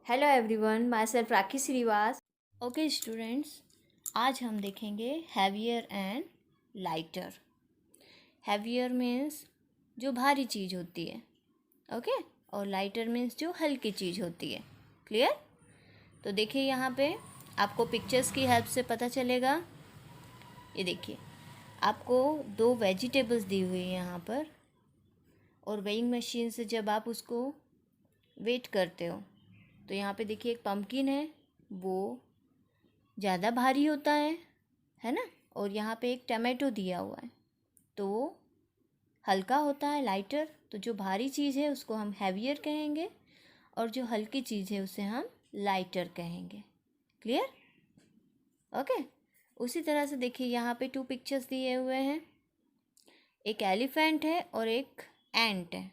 Hello everyone, my self rakhi Shrivas. Okay students, आज हम देखेंगे heavier and lighter. Heavier means जो भारी चीज़ होती है, ओके, और लाइटर मीन्स जो हल्की चीज़ होती है। क्लियर? तो देखिए यहाँ पे आपको पिक्चर्स की हेल्प से पता चलेगा। ये देखिए, आपको दो वेजिटेबल्स दी हुई है यहाँ पर, और वेइंग मशीन से जब आप उसको वेट करते हो तो यहाँ पे देखिए एक पम्पकिन है, वो ज़्यादा भारी होता है ना। और यहाँ पे एक टमाटो दिया हुआ है तो वो हल्का होता है, लाइटर। तो जो भारी चीज़ है उसको हम हैवियर कहेंगे, और जो हल्की चीज़ है उसे हम लाइटर कहेंगे। क्लियर? ओके। उसी तरह से देखिए यहाँ पे टू पिक्चर्स दिए हुए हैं, एक एलिफेंट है और एक एंट है।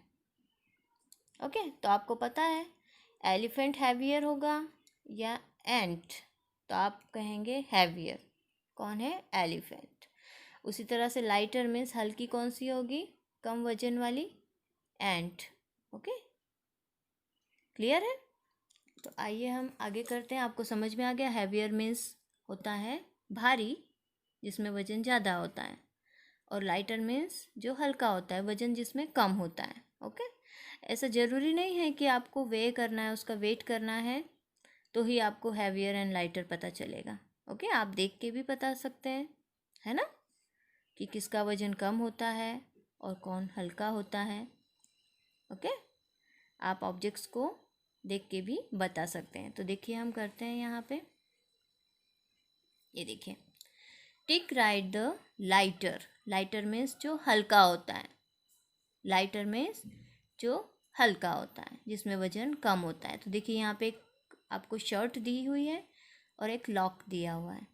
ओके, तो आपको पता है एलिफेंट हैवियर होगा या एंट, तो आप कहेंगे हैवियर। कौन है? एलिफेंट। उसी तरह से लाइटर मीन्स हल्की कौन सी होगी? कम वजन वाली, एंट। ओके, क्लियर है? तो आइए हम आगे करते हैं। आपको समझ में आ गया? हैवियर मीन्स होता है भारी, जिसमें वजन ज़्यादा होता है, और लाइटर मीन्स जो हल्का होता है, वजन जिसमें कम होता है। ओके, ऐसा ज़रूरी नहीं है कि आपको वे करना है, उसका वेट करना है तो ही आपको हैवियर एंड लाइटर पता चलेगा। ओके, आप देख के भी बता सकते हैं, है ना, कि किसका वजन कम होता है और कौन हल्का होता है। ओके, आप ऑब्जेक्ट्स को देख के भी बता सकते हैं। तो देखिए हम करते हैं यहाँ पे। ये देखिए, टिक right the lighter. Lighter means जो हल्का होता है, लाइटर मीन्स जो हल्का होता है, जिसमें वजन कम होता है। तो देखिए यहाँ पे एक आपको शर्ट दी हुई है और एक लॉक दिया हुआ है।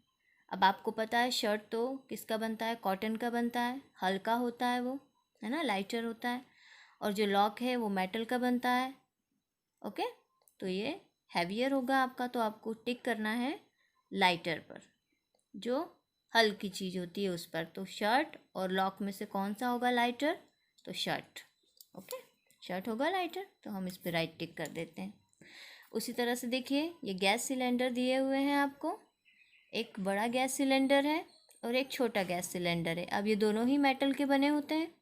अब आपको पता है शर्ट तो किसका बनता है? कॉटन का बनता है, हल्का होता है वो, है ना, लाइटर होता है। और जो लॉक है वो मेटल का बनता है। ओके, तो ये हैवियर होगा आपका। तो आपको टिक करना है लाइटर पर, जो हल्की चीज़ होती है उस पर। तो शर्ट और लॉक में से कौन सा होगा लाइटर? तो शर्ट। ओके, शर्ट होगा लाइटर, तो हम इस पर राइट टिक कर देते हैं। उसी तरह से देखिए, ये गैस सिलेंडर दिए हुए हैं आपको। एक बड़ा गैस सिलेंडर है और एक छोटा गैस सिलेंडर है। अब ये दोनों ही मेटल के बने होते हैं,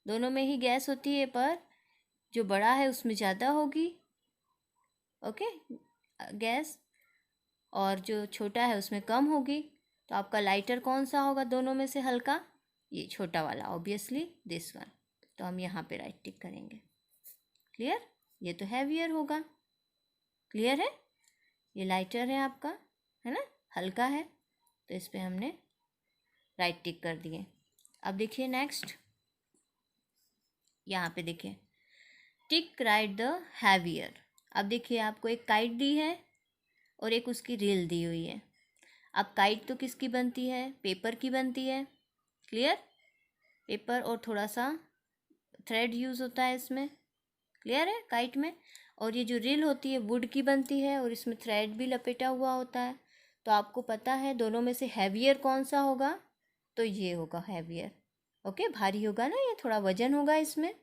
दोनों में ही गैस होती है, पर जो बड़ा है उसमें ज़्यादा होगी, ओके, गैस, और जो छोटा है उसमें कम होगी। तो आपका लाइटर कौन सा होगा दोनों में से हल्का? ये छोटा वाला, ऑब्वियसली दिस वन। तो हम यहाँ पे राइट टिक करेंगे। क्लियर? ये तो हैवियर होगा। क्लियर है? ये लाइटर है आपका, है ना, हल्का है, तो इस पे हमने राइट टिक कर दिए। अब देखिए नेक्स्ट, यहाँ पे देखिए, टिक राइट द हैवियर। अब देखिए आपको एक काइट दी है और एक उसकी रील दी हुई है। अब काइट तो किसकी बनती है? पेपर की बनती है। क्लियर? पेपर और थोड़ा सा थ्रेड यूज़ होता है इसमें। क्लियर है? काइट में। और ये जो रील होती है वुड की बनती है और इसमें थ्रेड भी लपेटा हुआ होता है। तो आपको पता है दोनों में से हैवियर कौन सा होगा? तो ये होगा हैवियर। ओके, भारी होगा ना, ये थोड़ा वजन होगा इसमें,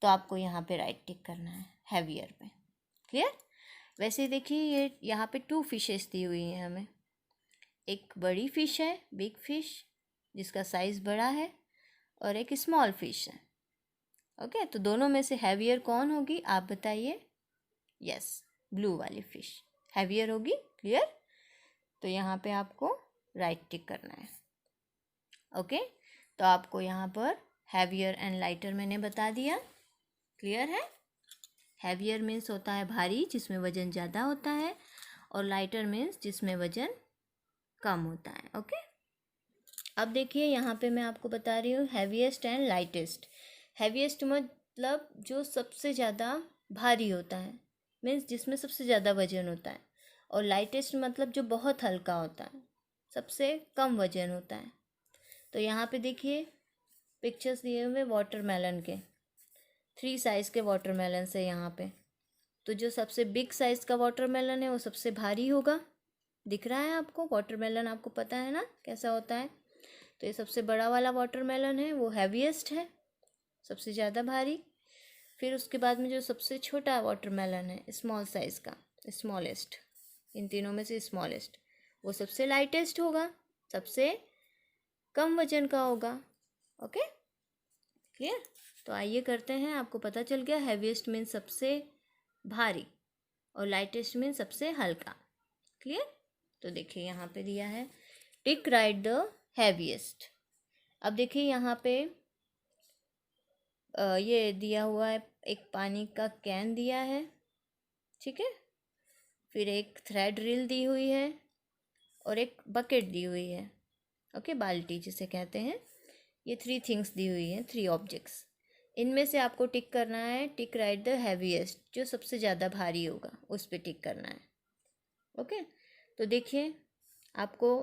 तो आपको यहाँ पे राइट टिक करना है हैवियर पे। क्लियर? वैसे देखिए, ये यहाँ पे टू फिशेस दी हुई हैं हमें। एक बड़ी फिश है, बिग फिश, जिसका साइज़ बड़ा है, और एक स्मॉल फिश है। ओके, तो दोनों में से हैवियर कौन होगी आप बताइए? यस, ब्लू वाली फिश हैवियर होगी। क्लियर? तो यहाँ पे आपको राइट टिक करना है। ओके, तो आपको यहाँ पर हैवियर एंड लाइटर मैंने बता दिया। क्लियर है? हैवियर मीन्स होता है भारी, जिसमें वजन ज़्यादा होता है, और लाइटर मीन्स जिसमें वजन कम होता है। ओके, अब देखिए यहाँ पे मैं आपको बता रही हूँ हैवीएस्ट एंड लाइटेस्ट। हैवीएस्ट मतलब जो सबसे ज़्यादा भारी होता है, मीन्स जिसमें सबसे ज़्यादा वजन होता है, और लाइटेस्ट मतलब जो बहुत हल्का होता है, सबसे कम वजन होता है। तो यहाँ पे देखिए पिक्चर्स दिए हुए वाटरमेलन के, 3 साइज़ के वाटरमेलन है यहाँ पे। तो जो सबसे बिग साइज़ का वाटरमेलन है वो सबसे भारी होगा। दिख रहा है आपको? वाटरमेलन आपको पता है ना कैसा होता है। तो ये सबसे बड़ा वाला वाटरमेलन है, वो हैवीएस्ट है, सबसे ज़्यादा भारी। फिर उसके बाद में जो सबसे छोटा वाटरमेलन है, स्मॉल साइज़ का, स्मॉलेस्ट, इन तीनों में से स्मॉलेस्ट, वो सबसे लाइटेस्ट होगा, सबसे कम वजन का होगा। Okay, clear. तो आइए करते हैं, आपको पता चल गया हैवीएस्ट मीन सबसे भारी और लाइटेस्ट मीन सबसे हल्का। क्लियर। तो देखिए यहाँ पे दिया है टिक राइट द हैवीएस्ट। अब देखिए यहाँ पे ये दिया हुआ है, एक पानी का कैन दिया है, ठीक है, फिर एक थ्रेड रील दी हुई है और एक बकेट दी हुई है। ओके, बाल्टी जिसे कहते हैं। ये 3 थिंग्स दी हुई हैं, 3 ऑब्जेक्ट्स। इनमें से आपको टिक करना है, टिक राइट द हैवीएस्ट, जो सबसे ज़्यादा भारी होगा उस पर टिक करना है। ओके, तो देखिए आपको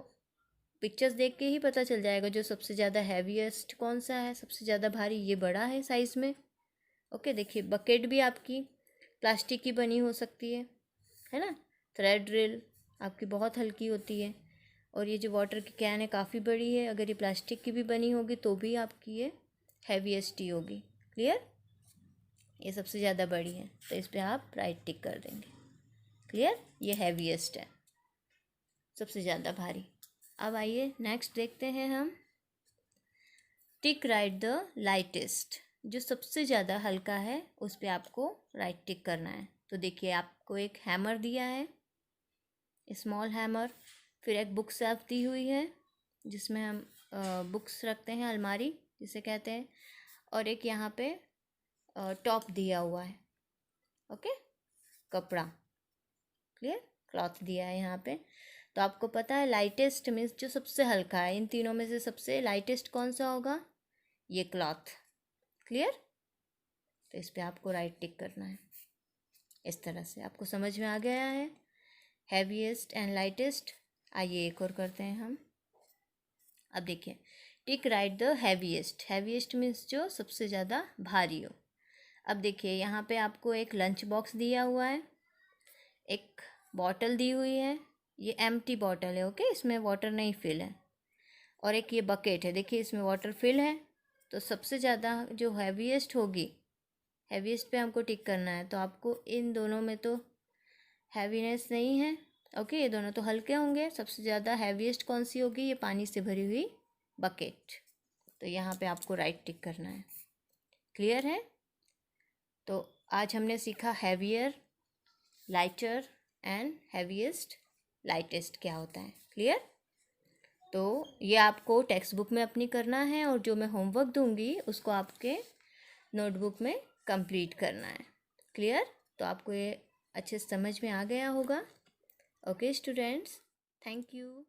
पिक्चर्स देख के ही पता चल जाएगा जो सबसे ज़्यादा हैवीएस्ट कौन सा है, सबसे ज़्यादा भारी। ये बड़ा है साइज़ में। ओके, देखिए बकेट भी आपकी प्लास्टिक की बनी हो सकती है ना। थ्रेड ड्रिल आपकी बहुत हल्की होती है, और ये जो वाटर की कैन है काफ़ी बड़ी है। अगर ये प्लास्टिक की भी बनी होगी तो भी आपकी ये हैवीएस्ट ही होगी। क्लियर। ये सबसे ज़्यादा बड़ी है तो इस पर आप राइट टिक कर देंगे। क्लियर, ये हैवीएस्ट है, सबसे ज़्यादा भारी। अब आइए नेक्स्ट देखते हैं हम। टिक राइट द लाइटेस्ट, जो सबसे ज़्यादा हल्का है उस पर आपको राइट टिक करना है। तो देखिए आपको एक हैमर दिया है, स्मॉल हैमर, फिर एक बुक शेल्फ दी हुई है जिसमें हम बुक्स रखते हैं, अलमारी जिसे कहते हैं, और एक यहाँ पे टॉप दिया हुआ है। ओके, कपड़ा, क्लियर, क्लॉथ दिया है यहाँ पे। तो आपको पता है लाइटेस्ट मीन्स जो सबसे हल्का है, इन तीनों में से सबसे लाइटेस्ट कौन सा होगा, ये क्लॉथ। क्लियर। तो इस पर आपको राइट टिक करना है। इस तरह से आपको समझ में आ गया है हैवीएस्ट एंड लाइटेस्ट। आइए एक और करते हैं हम। अब देखिए टिक right the heaviest, heaviest means जो सबसे ज़्यादा भारी हो। अब देखिए यहाँ पे आपको एक लंच बॉक्स दिया हुआ है, एक बॉटल दी हुई है, ये एम्प्टी बॉटल है। ओके, इसमें वाटर नहीं फिल है, और एक ये बकेट है, देखिए इसमें वाटर फिल है। तो सबसे ज़्यादा जो हैवीएस्ट होगी, हैवीएस्ट पे हमको टिक करना है। तो आपको इन दोनों में तो हैवीनेस नहीं है। ओके, ये दोनों तो हल्के होंगे। सबसे ज़्यादा हैवीएस्ट कौन सी होगी, ये पानी से भरी हुई बकेट। तो यहाँ पे आपको राइट टिक करना है। क्लियर है। तो आज हमने सीखा heavier, lighter and heaviest, lightest क्या होता है। क्लियर। तो ये आपको टेक्स्ट बुक में अपनी करना है, और जो मैं होमवर्क दूंगी उसको आपके नोटबुक में कंप्लीट करना है। क्लियर। तो आपको ये अच्छे से समझ में आ गया होगा। Okay students, thank you.